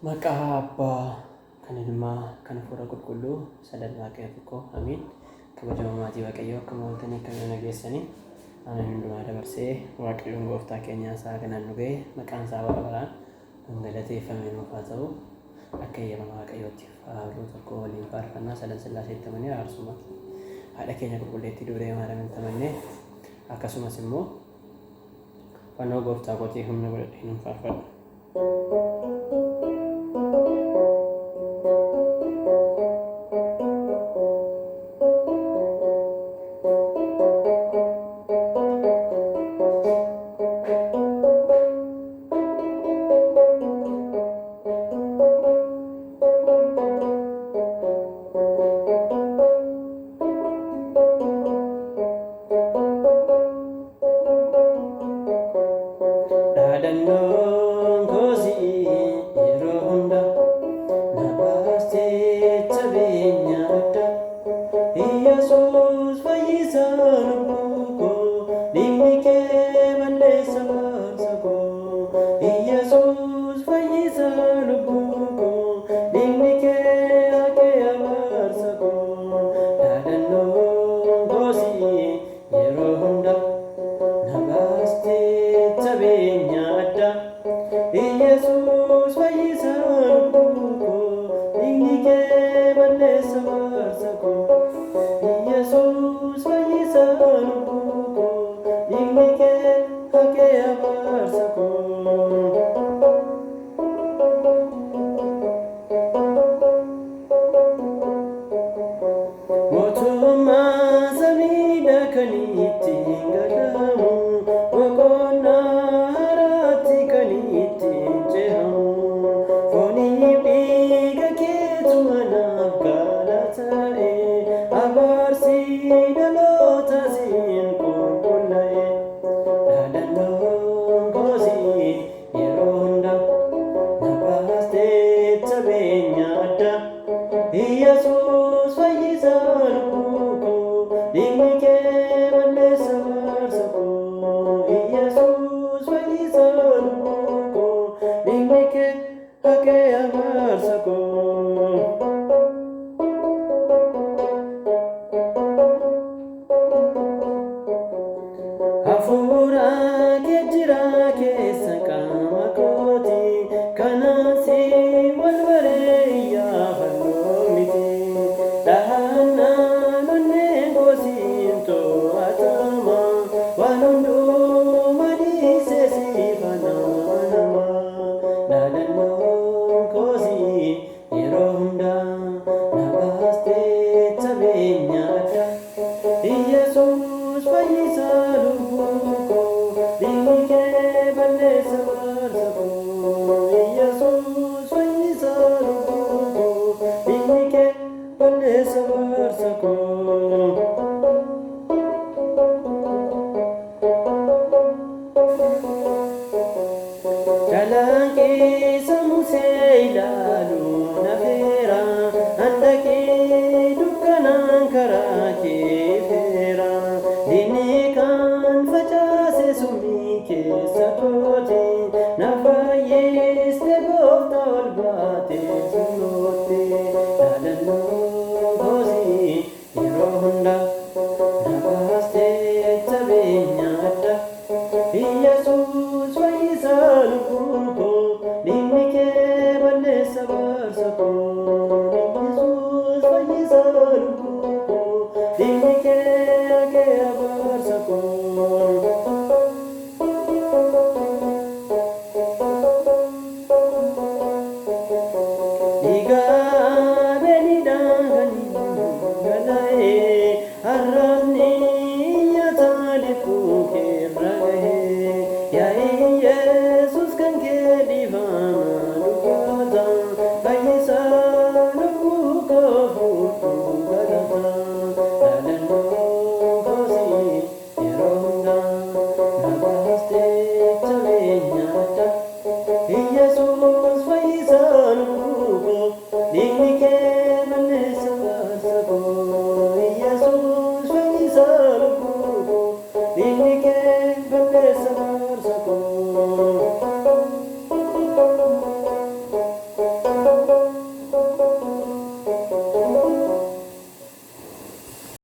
Maqaa Abbaa kan Ilmaa kan Hafuura Qulqulluu sadan Waaqayyo tokko amiin. Kabajamoo maatii Waaqayyoo akkuma ooltanii akka nageessanii ana hundumaa dabarsee Waaqayyoon gooftaa keenyaa isaa kanaan nu ga'e maqaan isaa bara baraan galateeffamee nuuf haa ta'u. Akka eeyyama Waaqayyootti faaruu tokko waliin faarfannaa sadan Sillaaseetti amanee aarsuma haadha keenya qulqulleettii Dubree Maariyaamitti amannee akkasumas immoo fannoo gooftaa kootii humna godhadhee nuuf faarfadha. Dadannoon kosii yeroo hunda na baastee jabeenya adda Iyyesuus fayyisaa lubbuu koo dhiigni kee balleessa baasa koo Iyyesuus fayyisaa lubbuu koo dhiigni kee haqee abaarsa koo dadannoon kosii yeroo hunda na baastee jabeenya Iyyesuus fayyisaa lubbuu koo dhiigni kee balleessa baasa koo Iyyesuus fayyisaa lubbuu koo dhiigni kee haqee abaarsa koo. Mootummaa samiidha kan ittiin galamu boqonnaa haraatti kan ittiin cehamu fooniif dhiiga keetu anaaf gaala ta'e abaarsi dhaloota siin qulqullaa'e dadannoon kosii yeroo hunda na baastee jabeenya adda Iyyesuus fayyisaa lubbuu koo dhiigni kee balleessa baasa koo Iyyesuus fayyisaa lubbuu koo dhiigni kee haqee abaarsa koo. Hafuura kee jira keessa qaama kooti kanaan si wal baree yaafannoo miti dhahannaan onneen kosiin to'atama waan hundumaa dhiisee siif anaanama dadannoon kosii yeroo hundaa na baastee jabeenya adda Iyyesuus fayyisaa lubbuu koo dhiigni kee balleessa baasa koo Iyyesuus fayyisaa lubbuu koo dhiigni kee balleessa baasa koo. Dalanqiisa Musee ilaaluun hafeera handaqii dukkanaan karaa kee feera diinni kan facaase summii keessa kooti na fayyiste gooftaa ol baatee sinootti dadannoon kosii yeroo hunda na baastee jabeenya adda Iyyesuus fayyisaa lubbuu koo dhiigni kee balleessa baasa koo